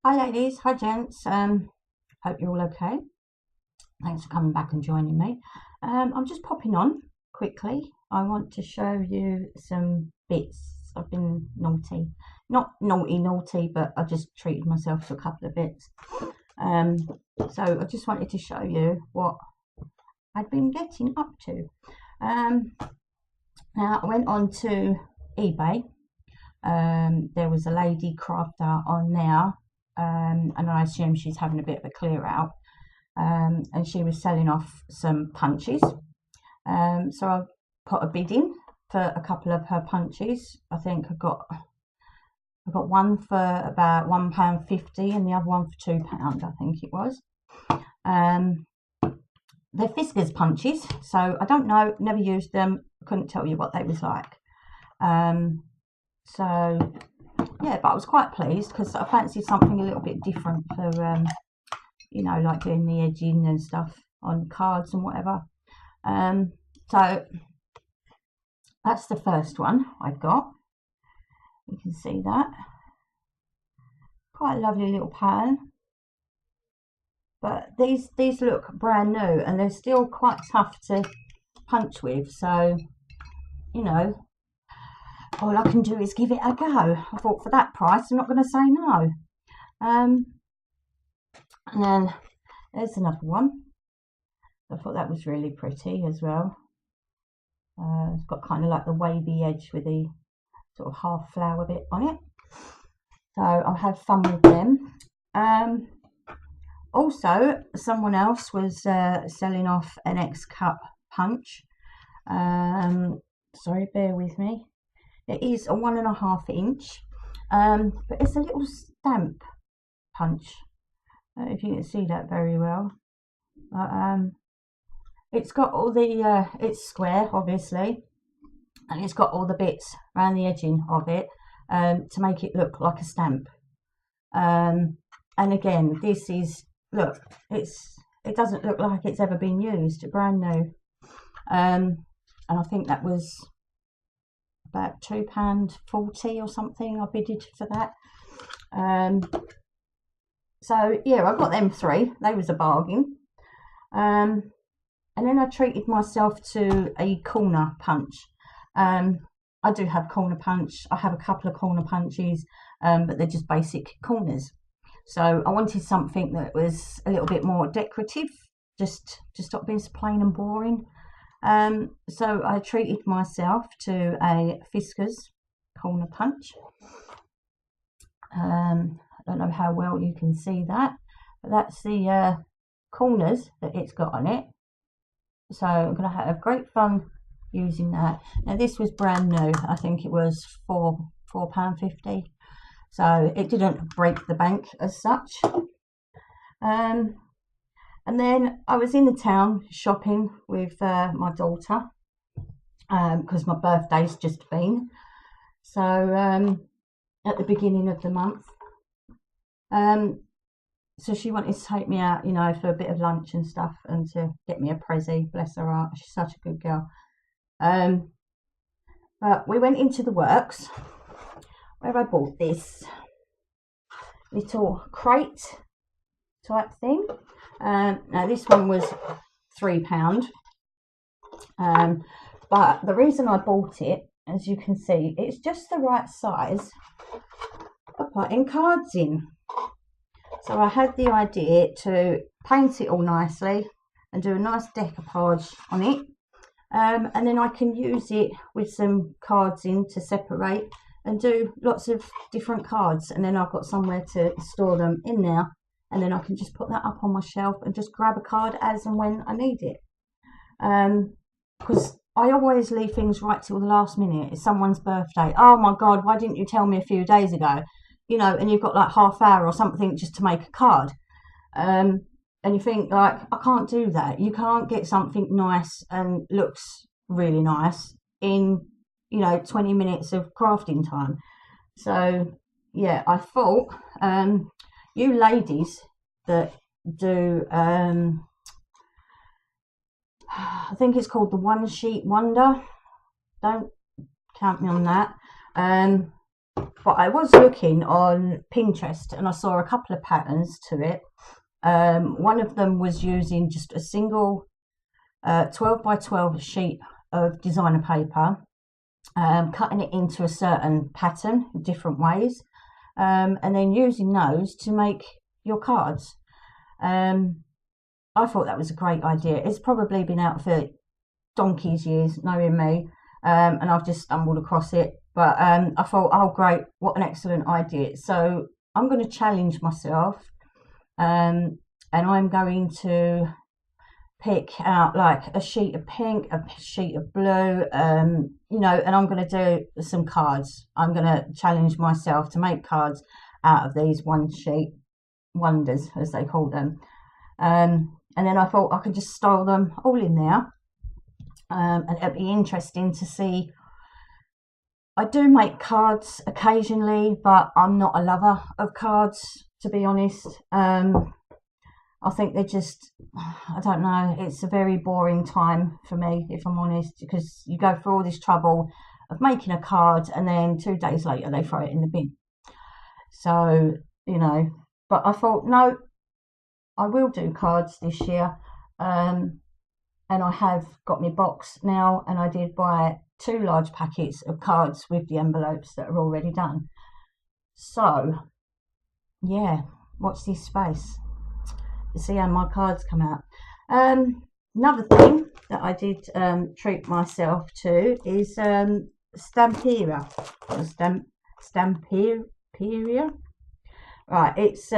Hi ladies, hi gents. Hope you're all okay. Thanks for coming back and joining me. I'm just popping on quickly. I want to show you some bits. I've been naughty, not naughty, but I just treated myself to a couple of bits. So I just wanted to show you what I've been getting up to. Now I went on to eBay. There was a lady crafter on there. And I assume she's having a bit of a clear out, and she was selling off some punches. So I put a bid in for a couple of her punches. I think I got one for about £1.50 and the other one for £2, I think it was. They're Fiskars punches, so I don't know, never used them, couldn't tell you what they was like. So yeah, but I was quite pleased because I fancied something a little bit different for, you know, like doing the edging and stuff on cards and whatever. So that's the first one I got. You can see that. Quite a lovely little pattern. But these look brand new and they're still quite tough to punch with. So, you know, all I can do is give it a go. I thought for that price, I'm not going to say no. And then there's another one. I thought that was really pretty as well. It's got kind of like the wavy edge with the sort of half flower bit on it. So I'll have fun with them. Also, someone else was selling off an X-Cut punch. Sorry, bear with me. It is a 1.5 inch, but it's a little stamp punch. I don't know if you can see that very well. But, it's got all the, it's square obviously, and it's got all the bits around the edging of it to make it look like a stamp. And again, this is, look, it doesn't look like it's ever been used, brand new. And I think that was about £2.40 or something I bidded for that. So yeah, I got them three. They was a bargain. And then I treated myself to a corner punch. I do have corner punch. I have a couple of corner punches, but they're just basic corners. So I wanted something that was a little bit more decorative, just to stop being so plain and boring. So I treated myself to a Fiskars corner punch. I don't know how well you can see that, but that's the corners that it's got on it. So I'm going to have great fun using that. Now this was brand new. I think it was £4.50. So it didn't break the bank as such. And then I was in the town shopping with my daughter because my birthday's just been. So at the beginning of the month. So she wanted to take me out, you know, for a bit of lunch and stuff and to get me a prezzy, bless her heart. She's such a good girl. But we went into the works where I bought this little crate type thing. Now this one was £3, but the reason I bought it, as you can see, it's just the right size for putting cards in. So I had the idea to paint it all nicely and do a nice decoupage on it, and then I can use it with some cards in to separate and do lots of different cards, and then I've got somewhere to store them in there. And then I can just put that up on my shelf and just grab a card as and when I need it. Because I always leave things right till the last minute. It's someone's birthday. Oh my God, why didn't you tell me a few days ago? You know, and you've got like half hour or something just to make a card. And you think like, I can't do that. You can't get something nice and looks really nice in, you know, 20 minutes of crafting time. So yeah, I thought, you ladies that do, I think it's called the One Sheet Wonder. Don't count me on that. but I was looking on Pinterest and I saw a couple of patterns to it. One of them was using just a single 12 by 12 sheet of designer paper, cutting it into a certain pattern in different ways, and then using those to make your cards. I thought that was a great idea. It's probably been out for donkey's years, knowing me, and I've just stumbled across it. But I thought, oh great, what an excellent idea. So I'm going to challenge myself, and I'm going to pick out like a sheet of pink, a sheet of blue, you know, and I'm going to do some cards. I'm going to challenge myself to make cards out of these one sheet wonders, as they call them. And then I thought I could just style them all in there, and it'd be interesting to see. I do make cards occasionally, but I'm not a lover of cards, to be honest. I think they're just, I don't know, it's a very boring time for me, if I'm honest, because you go through all this trouble of making a card and then 2 days later they throw it in the bin. So, you know, but I thought, no, I will do cards this year. And I have got my box now, and I did buy 2 large packets of cards with the envelopes that are already done. So, yeah, watch this space. See how my cards come out. Another thing that I did treat myself to is Stamperia. Or Stamperia. Right, it's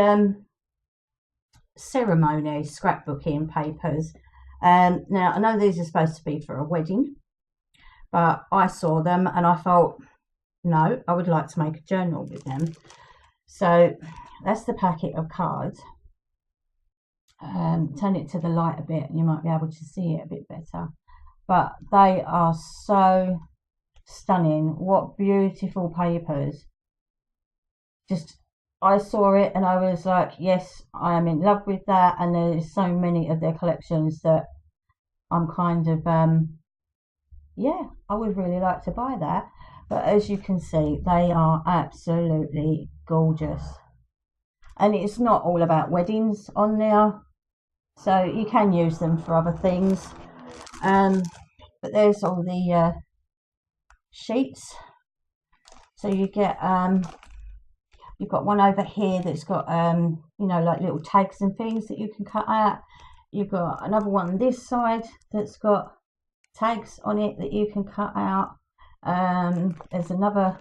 ceremony scrapbooking papers. Now, I know these are supposed to be for a wedding, but I saw them and I thought, no, I would like to make a journal with them. So that's the packet of cards. Turn it to the light a bit and you might be able to see it a bit better. But they are so stunning. What beautiful papers. Just, I saw it and I was like, yes, I am in love with that. And there's so many of their collections that I'm kind of, yeah, I would really like to buy that. But as you can see, they are absolutely gorgeous. And it's not all about weddings on there, so you can use them for other things. But there's all the sheets. So you get, you've got one over here that's got, you know, like little tags and things that you can cut out. You've got another one on this side that's got tags on it that you can cut out. There's another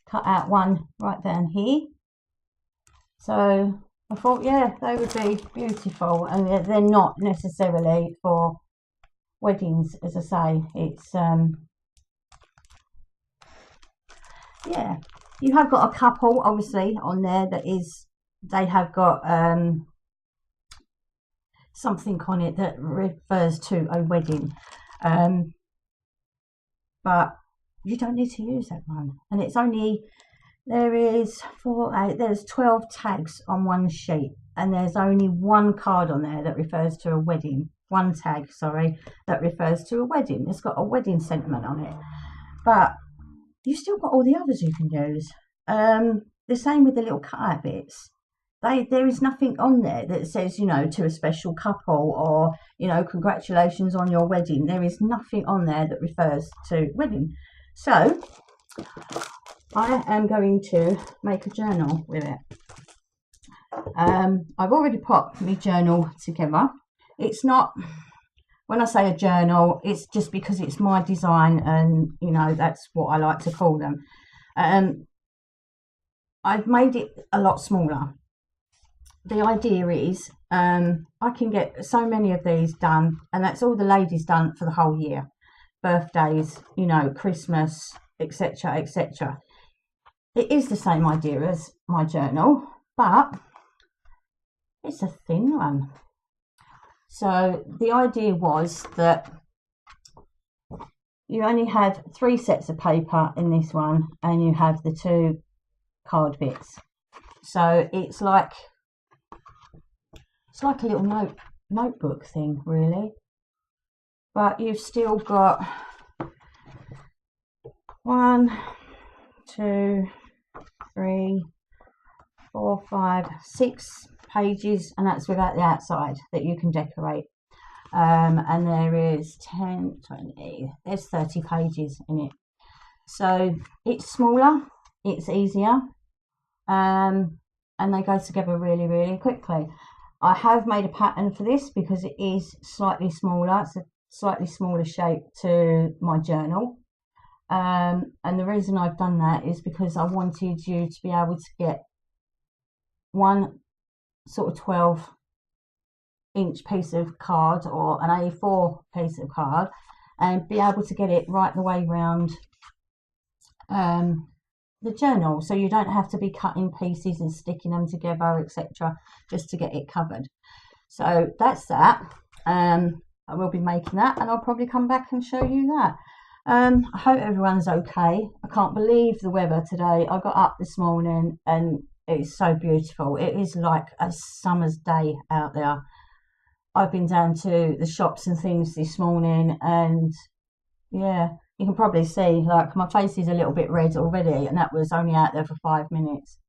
cut out one right down here. So I thought, yeah, they would be beautiful, and they're not necessarily for weddings, as I say. It's yeah, you have got a couple obviously on there that is, they have got something on it that refers to a wedding, but you don't need to use that one. And it's only, there is 4, 8, there's 12 tags on one sheet, and there's only one card on there that refers to a wedding. One tag, sorry, that refers to a wedding. It's got a wedding sentiment on it, but you still got all the others you can use. The same with the little cut-out bits. There is nothing on there that says, you know, to a special couple, or, you know, congratulations on your wedding. There is nothing on there that refers to wedding. So I am going to make a journal with it. I've already put my journal together. It's not, when I say a journal, it's just because it's my design, and, you know, that's what I like to call them. I've made it a lot smaller. The idea is I can get so many of these done, and that's all the ladies done for the whole year. Birthdays, you know, Christmas, etc, etc. It is the same idea as my journal, but it's a thin one. So the idea was that you only have 3 sets of paper in this one, and you have the 2 card bits. So it's like a little notebook thing, really. But you've still got 1, 2, 3, 4, 5, 6 pages, and that's without the outside that you can decorate. And there is 10, 20, there's 30 pages in it. So it's smaller, it's easier, and they go together really, really quickly. I have made a pattern for this because it is slightly smaller. It's a slightly smaller shape to my journal. And the reason I've done that is because I wanted you to be able to get one sort of 12-inch piece of card or an A4 piece of card and be able to get it right the way round the journal, so you don't have to be cutting pieces and sticking them together, etc., just to get it covered. So that's that. I will be making that, and I'll probably come back and show you that. I hope everyone's okay. I can't believe the weather today. I got up this morning and it's so beautiful. It is like a summer's day out there. I've been down to the shops and things this morning, and yeah, you can probably see like my face is a little bit red already, and that was only out there for 5 minutes.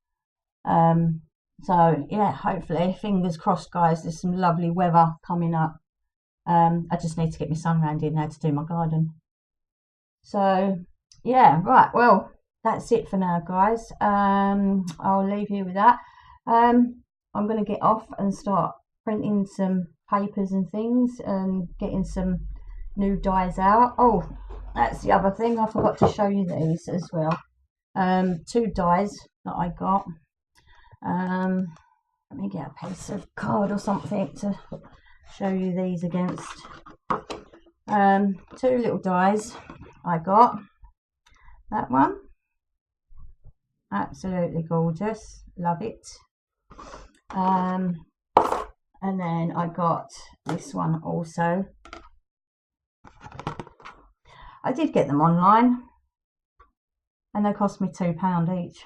So yeah, hopefully, fingers crossed guys, there's some lovely weather coming up. I just need to get my son round here now to do my garden. So yeah, right, well, that's it for now guys. I'll leave you with that. I'm going to get off and start printing some papers and things and getting some new dies out. Oh, that's the other thing, I forgot to show you these as well. 2 dies that I got. Let me get a piece of card or something to show you these against. 2 little dies I got. That one, absolutely gorgeous, love it. And then I got this one also. I did get them online and they cost me £2 each,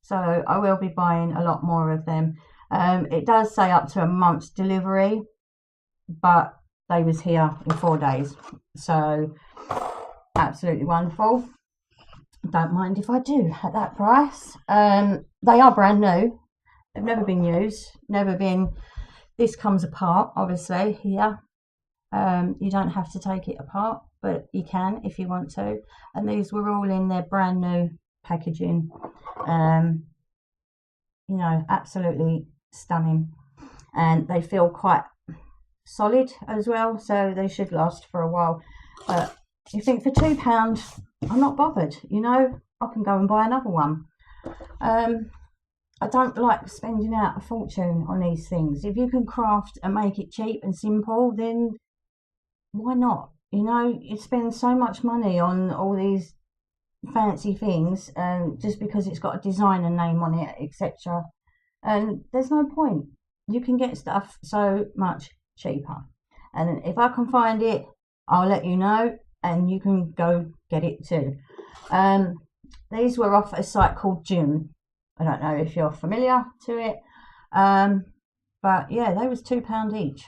so I will be buying a lot more of them. It does say up to a month's delivery, but they was here in 4 days, so absolutely wonderful. Don't mind if I do at that price. They are brand new, they've never been used, never been. This comes apart obviously here. You don't have to take it apart, but you can if you want to. And these were all in their brand new packaging. You know, absolutely stunning, and they feel quite solid as well, so they should last for a while. But you think for £2 I'm not bothered, you know, I can go and buy another one. I don't like spending out a fortune on these things. If you can craft and make it cheap and simple, then why not? You know, you spend so much money on all these fancy things, and just because it's got a designer name on it, etc., and there's no point. You can get stuff so much cheaper, and if I can find it, I'll let you know, and you can go get it too. These were off a site called Joom. I don't know if you're familiar to it, but yeah, they was £2 each.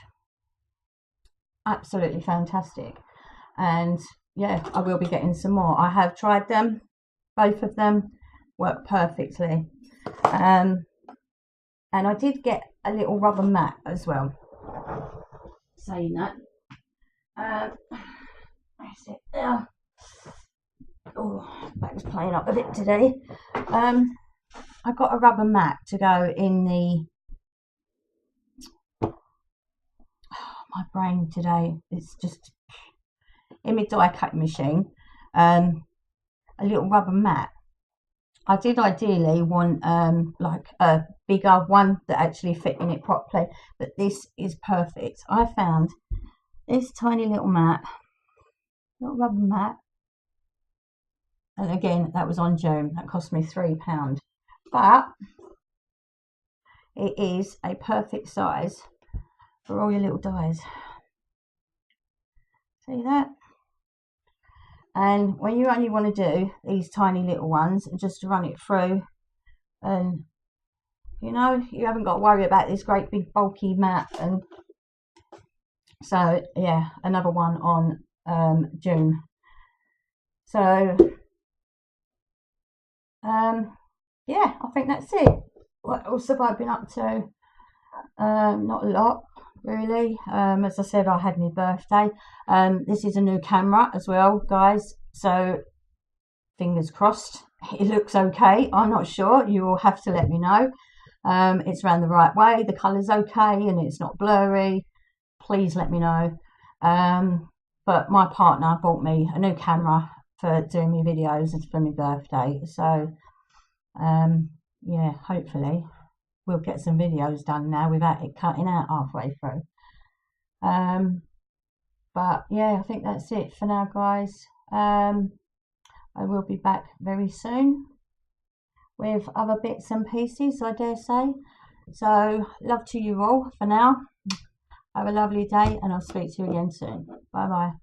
Absolutely fantastic. And yeah, I will be getting some more. I have tried them, both of them work perfectly. And I did get a little rubber mat as well. Saying that, where's it there? Oh, back's playing up a bit today. I got a rubber mat to go in the, my brain today, it's just in my die cutting machine. A little rubber mat. I did ideally want like a bigger one that actually fit in it properly, but this is perfect. I found this tiny little mat, little rubber mat, and again that was on Joom. That cost me £3, but it is a perfect size for all your little dies. See that? And when you only want to do these tiny little ones and just to run it through, and you know, you haven't got to worry about this great big bulky mat. And so yeah, another one on Joom. So yeah, I think that's it. What else have I been up to? Not a lot, really. As I said, I had my birthday. This is a new camera as well, guys. So fingers crossed. It looks okay. I'm not sure. You will have to let me know. It's around the right way. The colour's okay and it's not blurry. Please let me know. But my partner bought me a new camera for doing my videos for my birthday. So yeah, hopefully we'll get some videos done now without it cutting out halfway through. But yeah, I think that's it for now, guys. I will be back very soon with other bits and pieces, I dare say. So love to you all for now. Have a lovely day and I'll speak to you again soon. Bye bye.